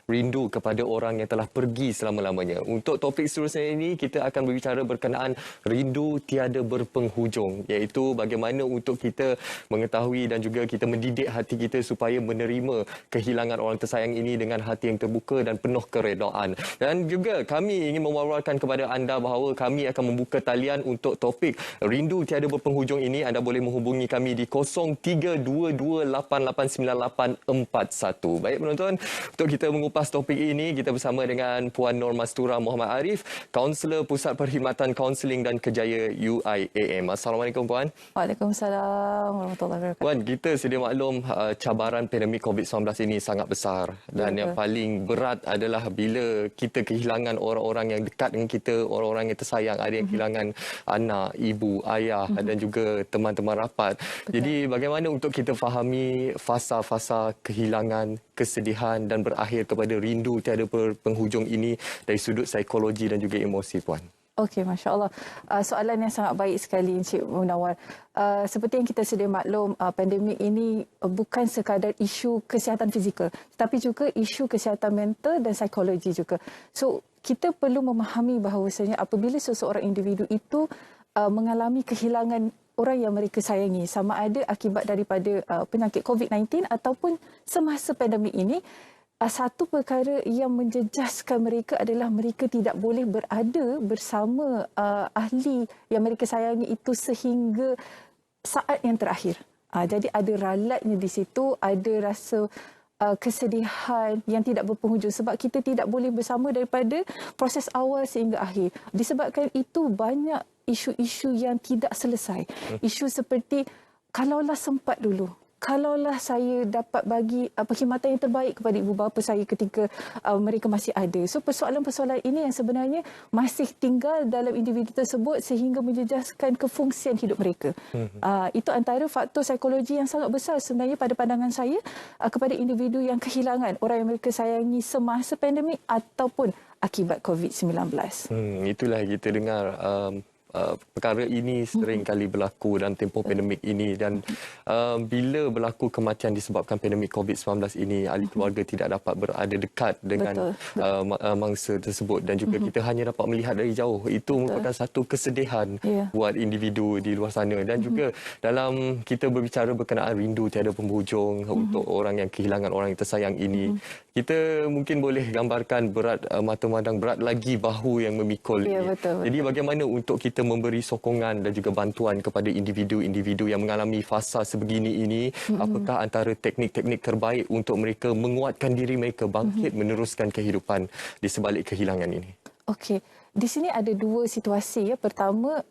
rindu kepada orang yang telah pergi selama-lamanya. Untuk topik seterusnya ini, kita akan berbicara berkenaan rindu tiada berpenghujung, iaitu bagaimana untuk kita mengetahui dan juga kita mendidik hati kita supaya menerima kehilangan orang tersayang ini dengan hati yang terbuka dan penuh keredaan. Dan juga kami ingin mewar-warkan kepada anda bahawa kami akan membuka talian untuk topik rindu tiada berpenghujung ini. Anda boleh menghubungi kami di 0322889841. Baik penonton, untuk kita mengupas topik ini, kita bersama dengan Puan Nur Mastura Muhammad Arif, Kaunselor Pusat Perkhidmatan Kaunseling dan Kerjaya UIAM. Assalamualaikum Puan. Waalaikumsalam warahmatullahi wabarakatuh. Puan, kita sedia maklum cabaran pandemik COVID-19 ini sangat besar dan yang paling berat adalah bila kita kehilangan orang-orang yang dekat dengan kita, orang-orang yang tersayang, ada yang kehilangan anak, ibu, ayah dan juga teman-teman rapat. Betul. Jadi bagaimana untuk kita fahami fasa-fasa kehilangan, kesedihan dan berakhir kepada rindu tiada penghujung ini dari sudut psikologi dan juga emosi, Puan? Okey, Masya Allah. Soalan yang sangat baik sekali, Encik Munawar. Seperti yang kita sedia maklum, pandemik ini bukan sekadar isu kesihatan fizikal, tetapi juga isu kesihatan mental dan psikologi juga. So, kita perlu memahami bahawasanya apabila seseorang individu itu mengalami kehilangan orang yang mereka sayangi, sama ada akibat daripada penyakit COVID-19 ataupun semasa pandemik ini, satu perkara yang menjejaskan mereka adalah mereka tidak boleh berada bersama ahli yang mereka sayangi itu sehingga saat yang terakhir. Jadi ada ralatnya di situ, ada rasa kesedihan yang tidak berpenghujung sebab kita tidak boleh bersama daripada proses awal sehingga akhir. Disebabkan itu banyak isu-isu yang tidak selesai. Isu seperti kalaulah sempat dulu, kalaulah saya dapat bagi perkhidmatan yang terbaik kepada ibu bapa saya ketika mereka masih ada. So persoalan-persoalan ini yang sebenarnya masih tinggal dalam individu tersebut sehingga menjejaskan kefungsian hidup mereka. Itu antara faktor psikologi yang sangat besar sebenarnya pada pandangan saya kepada individu yang kehilangan orang yang mereka sayangi semasa pandemik ataupun akibat COVID-19. Itulah kita dengar perkara ini sering kali berlaku dalam tempoh pandemik ini dan bila berlaku kematian disebabkan pandemik COVID-19 ini, ahli keluarga tidak dapat berada dekat dengan mangsa tersebut dan juga kita hanya dapat melihat dari jauh. Itu merupakan satu kesedihan buat individu di luar sana dan juga dalam kita berbicara berkenaan rindu tiada penghujung untuk orang yang kehilangan orang yang tersayang ini, kita mungkin boleh gambarkan berat mata memandang berat lagi bahu yang memikul ini. Jadi bagaimana untuk kita memberi sokongan dan juga bantuan kepada individu-individu yang mengalami fasa sebegini ini, apakah antara teknik-teknik terbaik untuk mereka menguatkan diri mereka bangkit meneruskan kehidupan di sebalik kehilangan ini? Okey, di sini ada dua situasi. Ya. Pertama,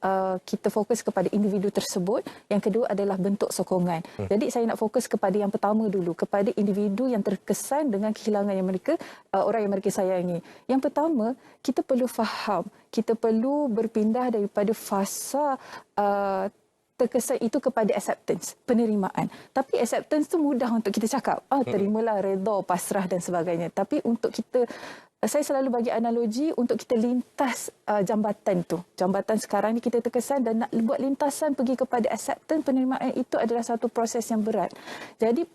kita fokus kepada individu tersebut. Yang kedua adalah bentuk sokongan. Jadi saya nak fokus kepada yang pertama dulu, kepada individu yang terkesan dengan kehilangan yang mereka, orang yang mereka sayangi. Yang pertama, kita perlu faham, kita perlu berpindah daripada fasa terkesan itu kepada acceptance, penerimaan. Tapi acceptance tu mudah untuk kita cakap. Terimalah, redha, pasrah dan sebagainya. Tapi untuk kita, saya selalu bagi analogi untuk kita lintas jambatan tu. Jambatan sekarang ni kita terkesan dan nak buat lintasan pergi kepada acceptance, penerimaan itu adalah satu proses yang berat. Jadi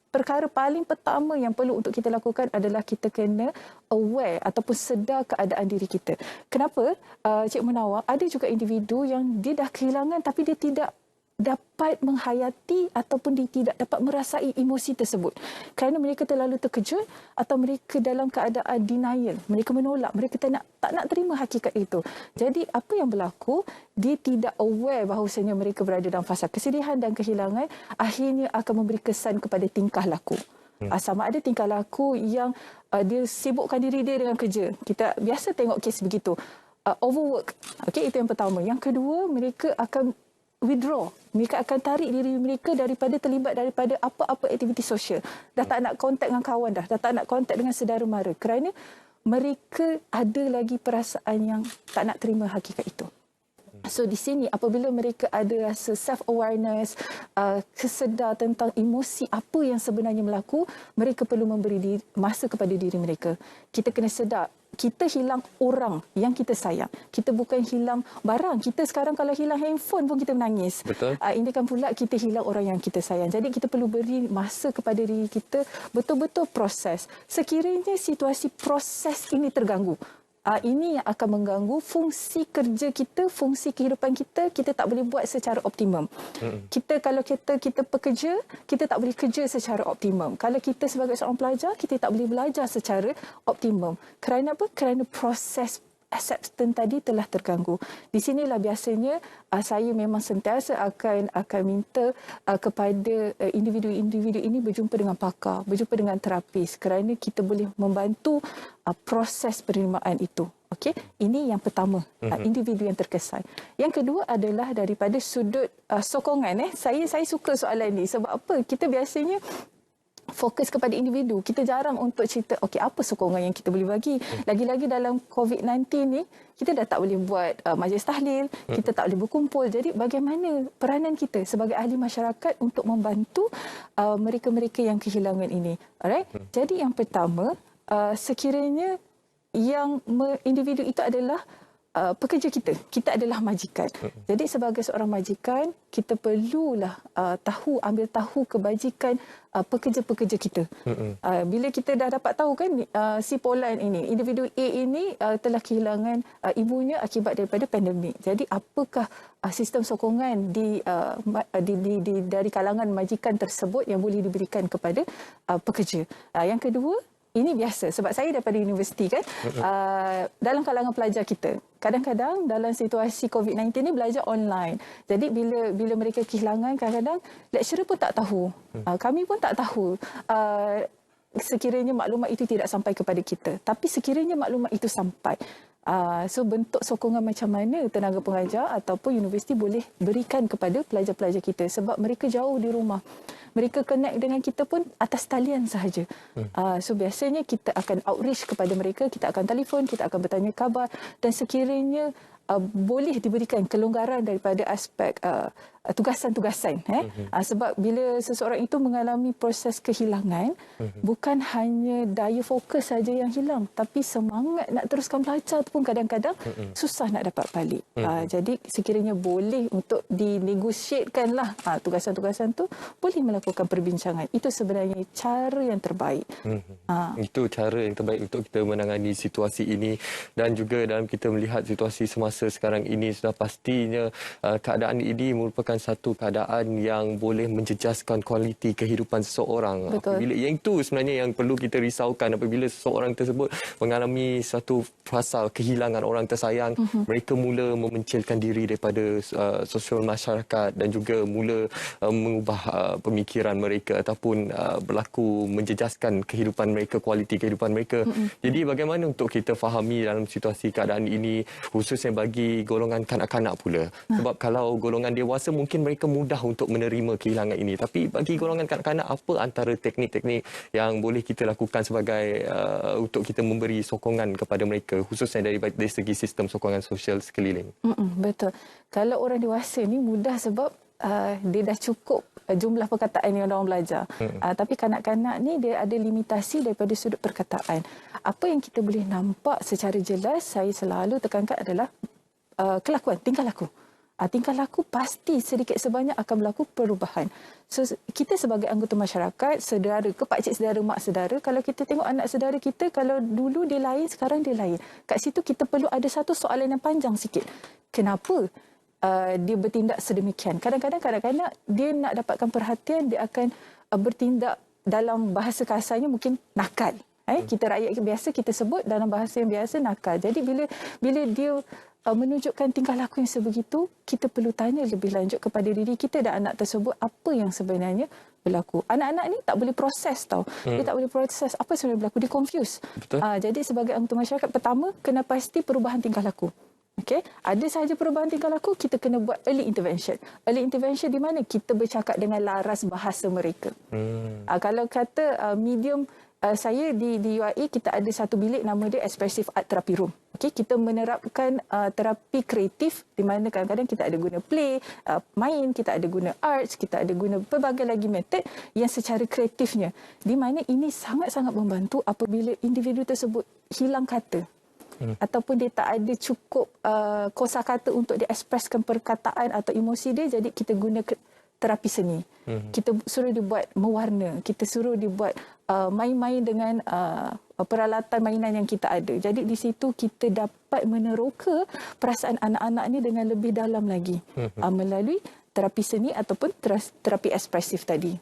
perkara paling pertama yang perlu untuk kita lakukan adalah kita kena aware ataupun sedar keadaan diri kita. Kenapa? Cik Munawar, ada juga individu yang dia dah kehilangan tapi dia tidak dapat menghayati ataupun dia tidak dapat merasai emosi tersebut kerana mereka terlalu terkejut atau mereka dalam keadaan denial, mereka menolak, mereka tak nak terima hakikat itu. Jadi apa yang berlaku, dia tidak aware bahawasanya mereka berada dalam fasa kesedihan dan kehilangan, akhirnya akan memberi kesan kepada tingkah laku. Sama ada tingkah laku yang dia sibukkan diri dia dengan kerja. Kita biasa tengok kes begitu. Overwork. Okey, itu yang pertama. Yang kedua, mereka akan withdraw. Mereka akan tarik diri mereka daripada terlibat daripada apa-apa aktiviti sosial. Dah tak nak kontak dengan kawan dah tak nak kontak dengan saudara mara kerana mereka ada lagi perasaan yang tak nak terima hakikat itu. So di sini apabila mereka ada rasa self-awareness, kesedar tentang emosi apa yang sebenarnya berlaku, mereka perlu memberi masa kepada diri mereka. Kita kena sedar kita hilang orang yang kita sayang. Kita bukan hilang barang. Kita sekarang kalau hilang handphone pun kita menangis. Betul. Ini kan pula kita hilang orang yang kita sayang. Jadi kita perlu beri masa kepada diri kita betul-betul proses. Sekiranya situasi proses ini terganggu, ini yang akan mengganggu fungsi kerja kita, fungsi kehidupan kita. Kita tak boleh buat secara optimum. Kalau kita pekerja, kita tak boleh kerja secara optimum. Kalau kita sebagai seorang pelajar, kita tak boleh belajar secara optimum. Kerana apa? Kerana proses acceptance tadi telah terganggu. Di sinilah biasanya saya memang sentiasa akan minta kepada individu-individu ini berjumpa dengan pakar, berjumpa dengan terapis kerana kita boleh membantu proses penerimaan itu. Okey, ini yang pertama, individu yang terkesan. Yang kedua adalah daripada sudut sokongan. Saya suka soalan ni sebab apa? Kita biasanya fokus kepada individu. Kita jarang untuk cerita, okey, apa sokongan yang kita boleh bagi. Lagi-lagi dalam COVID-19 ni, kita dah tak boleh buat majlis tahlil, kita tak boleh berkumpul. Jadi bagaimana peranan kita sebagai ahli masyarakat untuk membantu mereka-mereka yang kehilangan ini. Alright? Jadi yang pertama, sekiranya yang individu itu adalah pekerja kita. Kita adalah majikan. Jadi sebagai seorang majikan, kita perlulah ambil tahu kebajikan pekerja-pekerja kita. Bila kita dah dapat tahu kan si Polan ini, individu A ini telah kehilangan ibunya akibat daripada pandemik. Jadi apakah sistem sokongan dari kalangan majikan tersebut yang boleh diberikan kepada pekerja. Yang kedua, ini biasa sebab saya daripada universiti kan, dalam kalangan pelajar kita kadang-kadang dalam situasi COVID-19 ni belajar online. Jadi bila mereka kehilangan, kadang-kadang lecturer pun tak tahu, kami pun tak tahu sekiranya maklumat itu tidak sampai kepada kita. Tapi sekiranya maklumat itu sampai, so bentuk sokongan macam mana tenaga pengajar ataupun universiti boleh berikan kepada pelajar-pelajar kita sebab mereka jauh di rumah. Mereka connect dengan kita pun atas talian sahaja. So biasanya kita akan outreach kepada mereka, kita akan telefon, kita akan bertanya khabar dan sekiranya boleh diberikan kelonggaran daripada aspek tugasan-tugasan. Sebab bila seseorang itu mengalami proses kehilangan, bukan hanya daya fokus saja yang hilang, tapi semangat nak teruskan belajar pun kadang-kadang susah nak dapat balik. Jadi sekiranya boleh untuk dinegosiatkanlah tugasan-tugasan tu, boleh melakukan perbincangan. Itu sebenarnya cara yang terbaik. Itu cara yang terbaik untuk kita menangani situasi ini dan juga dalam kita melihat situasi semasa sekarang ini, sudah pastinya keadaan ini merupakan satu keadaan yang boleh menjejaskan kualiti kehidupan seseorang. Betul. Apabila yang itu sebenarnya yang perlu kita risaukan apabila seseorang tersebut mengalami satu fasa kehilangan orang tersayang, mereka mula memencilkan diri daripada sosial masyarakat dan juga mula mengubah pemikiran mereka ataupun berlaku menjejaskan kehidupan mereka, kualiti kehidupan mereka. Jadi bagaimana untuk kita fahami dalam situasi keadaan ini, khususnya bagi golongan kanak-kanak pula. Sebab kalau golongan dewasa mungkin mereka mudah untuk menerima kehilangan ini. Tapi bagi golongan kanak-kanak, apa antara teknik-teknik yang boleh kita lakukan sebagai untuk kita memberi sokongan kepada mereka, khususnya dari segi sistem sokongan sosial sekeliling? Betul. Kalau orang dewasa ni mudah sebab dia dah cukup jumlah perkataan yang orang belajar. Tapi kanak-kanak ni dia ada limitasi daripada sudut perkataan. Apa yang kita boleh nampak secara jelas, saya selalu tekankan adalah kelakuan, tingkah laku. Tingkah laku pasti sedikit sebanyak akan berlaku perubahan. So, kita sebagai anggota masyarakat, saudara ke pakcik saudara, mak saudara, kalau kita tengok anak saudara kita, kalau dulu dia lain, sekarang dia lain. Kat situ kita perlu ada satu soalan yang panjang sikit. Kenapa dia bertindak sedemikian? Kadang-kadang kanak-kanak dia nak dapatkan perhatian, dia akan bertindak dalam bahasa kasarnya mungkin nakal. Kita rakyat biasa kita sebut dalam bahasa yang biasa nakal. Jadi bila dia menunjukkan tingkah laku yang sebegitu, kita perlu tanya lebih lanjut kepada diri kita dan anak tersebut apa yang sebenarnya berlaku. Anak-anak ni tak boleh proses tau. Dia tak boleh proses apa sebenarnya berlaku. Dia confused. Jadi sebagai anggota masyarakat, pertama kena pasti perubahan tingkah laku. Okay? Ada sahaja perubahan tingkah laku, kita kena buat early intervention. Early intervention di mana? Kita bercakap dengan laras bahasa mereka. Kalau kata medium, saya di UIA kita ada satu bilik nama dia Expressive Art Therapy Room. Okay, kita menerapkan terapi kreatif di mana kadang-kadang kita ada guna play, main, kita ada guna arts, kita ada guna pelbagai lagi metod yang secara kreatifnya. Di mana ini sangat-sangat membantu apabila individu tersebut hilang kata. ataupun dia tak ada cukup kosakata untuk diekspreskan perkataan atau emosi dia, jadi kita guna terapi seni. Kita suruh dia buat mewarna, kita suruh dia buat main-main dengan peralatan mainan yang kita ada. Jadi di situ kita dapat meneroka perasaan anak-anak ni dengan lebih dalam lagi melalui terapi seni ataupun terapi ekspresif tadi.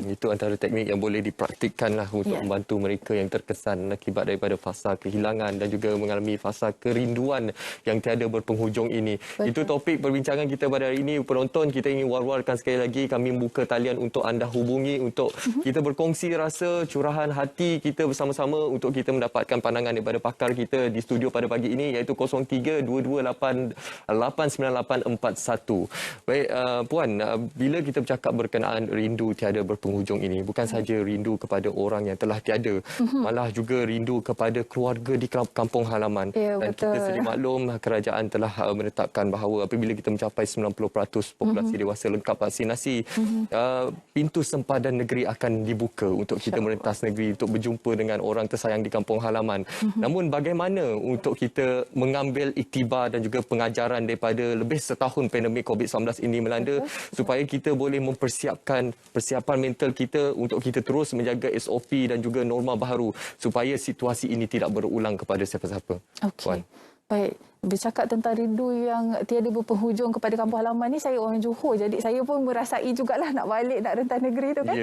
Itu antara teknik yang boleh dipraktikkanlah untuk membantu mereka yang terkesan akibat daripada fasa kehilangan dan juga mengalami fasa kerinduan yang tiada berpenghujung ini. Betul. Itu topik perbincangan kita pada hari ini. Penonton, kita ingin war-warkan sekali lagi. Kami membuka talian untuk anda hubungi untuk kita berkongsi rasa, curahan hati kita bersama-sama untuk kita mendapatkan pandangan daripada pakar kita di studio pada pagi ini, iaitu 0322889841. Baik, Puan, bila kita bercakap berkenaan rindu tiada berpenghujung ini, bukan saja rindu kepada orang yang telah tiada, malah juga rindu kepada keluarga di kampung halaman. Ya, dan betul. kita sedia maklum, kerajaan telah menetapkan bahawa apabila kita mencapai 90% populasi dewasa lengkap vaksinasi, pintu sempadan negeri akan dibuka untuk kita merentas negeri, untuk berjumpa dengan orang tersayang di kampung halaman. Namun bagaimana untuk kita mengambil iktibar dan juga pengajaran daripada lebih setahun pandemik COVID-19 ini melanda, supaya kita boleh mempersiapkan persiapan mental kita untuk kita terus menjaga SOP dan juga norma baharu supaya situasi ini tidak berulang kepada siapa-siapa. Okey. Baik, bercakap tentang rindu yang tiada berpenghujung kepada kampung halaman ni, saya orang Johor, jadi saya pun merasai jugalah nak balik, nak rentas negeri tu kan.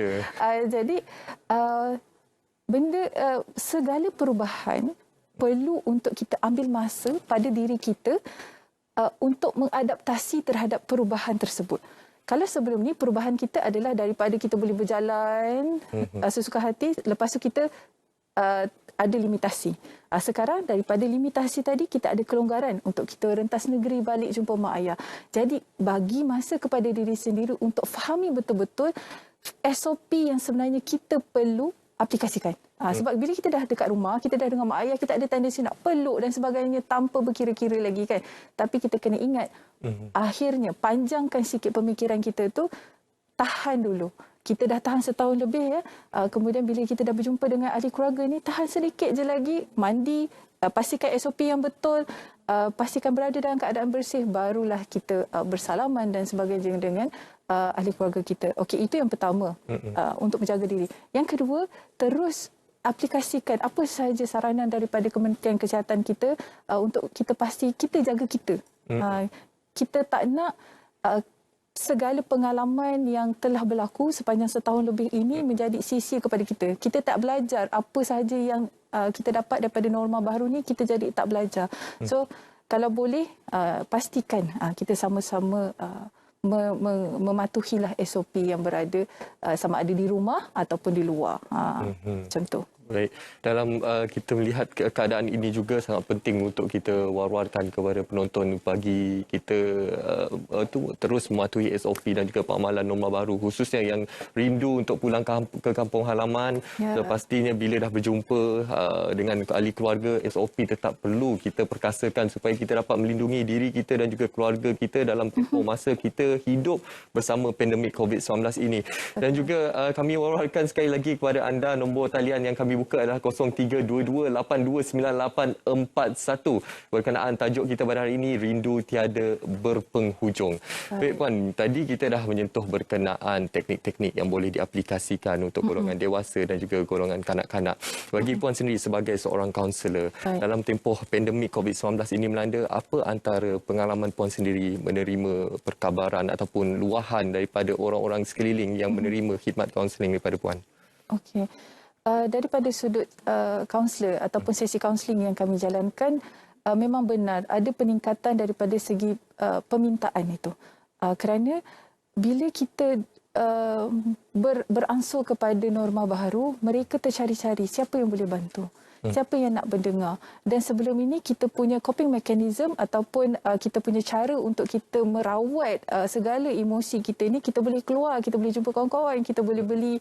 Jadi segala perubahan perlu untuk kita ambil masa pada diri kita untuk mengadaptasi terhadap perubahan tersebut. Kalau sebelum ni perubahan kita adalah daripada kita boleh berjalan sesuka hati, lepas tu kita ada limitasi. Sekarang daripada limitasi tadi kita ada kelonggaran untuk kita rentas negeri, balik jumpa mak ayah. Jadi bagi masa kepada diri sendiri untuk fahami betul-betul SOP yang sebenarnya kita perlu aplikasikan. Sebab bila kita dah dekat rumah, kita dah dengan mak ayah, kita ada tendensi nak peluk dan sebagainya tanpa berkira-kira lagi kan. Tapi kita kena ingat, akhirnya panjangkan sikit pemikiran kita tu, tahan dulu. Kita dah tahan setahun lebih ya. Kemudian bila kita dah berjumpa dengan ahli keluarga ni, tahan sedikit je lagi, mandi, pastikan SOP yang betul, pastikan berada dalam keadaan bersih, barulah kita bersalaman dan sebagainya dengan ahli keluarga kita. Okey, itu yang pertama, untuk menjaga diri. Yang kedua, terus aplikasikan apa sahaja saranan daripada Kementerian Kesihatan kita untuk kita pasti kita jaga kita. Kita tak nak segala pengalaman yang telah berlaku sepanjang setahun lebih ini menjadi sia-sia kepada kita. Kita tak belajar apa sahaja yang kita dapat daripada norma baru ni, kita jadi tak belajar. So, kalau boleh, pastikan kita sama-sama mematuhilah SOP yang berada sama ada di rumah ataupun di luar. Macam tu. Baik, dalam kita melihat keadaan ini juga sangat penting untuk kita war-warkan kepada penonton bagi kita terus mematuhi SOP dan juga pengamalan norma baru, khususnya yang rindu untuk pulang ke kampung halaman. Pastinya bila dah berjumpa dengan ahli keluarga, SOP tetap perlu kita perkasakan supaya kita dapat melindungi diri kita dan juga keluarga kita dalam tempoh masa kita hidup bersama pandemik COVID-19 ini. Dan juga kami war-warkan sekali lagi kepada anda, nombor talian yang kami buka adalah 0322829841 berkenaan tajuk kita pada hari ini, rindu tiada berpenghujung. Baik Puan, tadi kita dah menyentuh berkenaan teknik-teknik yang boleh diaplikasikan untuk golongan dewasa dan juga golongan kanak-kanak. Bagi Puan sendiri sebagai seorang kaunselor, dalam tempoh pandemik COVID-19 ini melanda, apa antara pengalaman Puan sendiri menerima perkabaran ataupun luahan daripada orang-orang sekeliling yang menerima khidmat kaunseling daripada Puan? Okey. Daripada sudut kaunselor ataupun sesi kaunseling yang kami jalankan, memang benar ada peningkatan daripada segi permintaan itu. Kerana bila kita beransur kepada norma baharu, mereka tercari-cari siapa yang boleh bantu, siapa yang nak mendengar. Dan sebelum ini kita punya coping mechanism ataupun kita punya cara untuk kita merawat segala emosi kita ni, kita boleh keluar, kita boleh jumpa kawan-kawan, kita boleh beli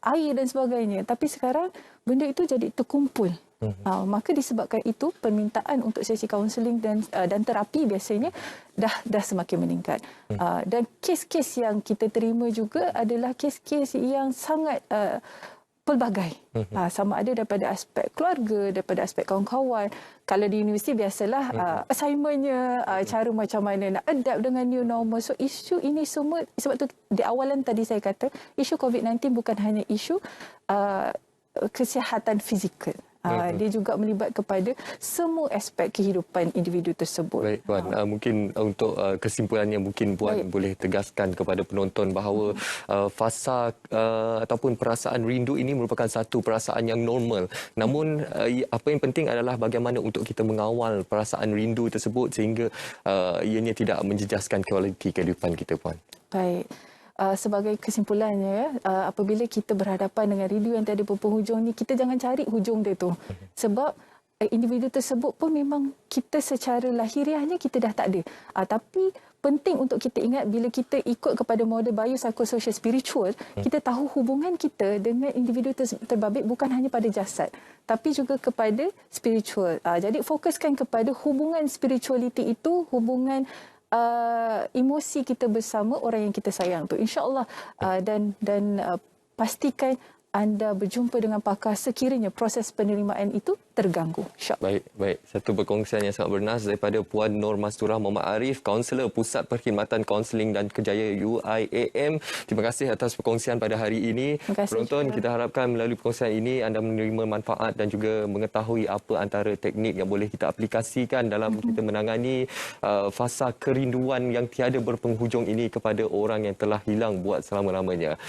air dan sebagainya. Tapi sekarang benda itu jadi terkumpul. Maka disebabkan itu permintaan untuk sesi kaunseling dan terapi biasanya dah semakin meningkat. Dan kes-kes yang kita terima juga adalah kes-kes yang sangat pelbagai. Sama ada daripada aspek keluarga, daripada aspek kawan-kawan. Kalau di universiti biasalah assignmentnya, cara macam mana nak adapt dengan new normal. So isu ini semua, sebab tu di awalan tadi saya kata, isu COVID-19 bukan hanya isu kesihatan fizikal. Dia juga melibat kepada semua aspek kehidupan individu tersebut. Baik Puan, mungkin untuk kesimpulannya mungkin Puan boleh tegaskan kepada penonton bahawa fasa ataupun perasaan rindu ini merupakan satu perasaan yang normal. Namun apa yang penting adalah bagaimana untuk kita mengawal perasaan rindu tersebut sehingga ianya tidak menjejaskan kualiti kehidupan kita, Puan. Baik. Sebagai kesimpulannya, apabila kita berhadapan dengan rindu yang tiada berpenghujung ni, kita jangan cari hujung dia tu. Sebab individu tersebut pun memang kita secara lahiriahnya kita dah tak ada. Tapi penting untuk kita ingat bila kita ikut kepada model biopsychosocial spiritual, kita tahu hubungan kita dengan individu terbabit bukan hanya pada jasad, tapi juga kepada spiritual. Jadi fokuskan kepada hubungan spirituality itu, hubungan emosi kita bersama orang yang kita sayang tu, insya-Allah, dan pastikan anda berjumpa dengan pakar sekiranya proses penerimaan itu terganggu. Baik. Satu perkongsian yang sangat bernas daripada Puan Nur Masturah Muhammad Arif, Kaunselor Pusat Perkhidmatan Kaunseling dan Kerjaya UIAM. Terima kasih atas perkongsian pada hari ini. Penonton, kita harapkan melalui perkongsian ini anda menerima manfaat dan juga mengetahui apa antara teknik yang boleh kita aplikasikan dalam kita menangani fasa kerinduan yang tiada berpenghujung ini kepada orang yang telah hilang buat selama-lamanya.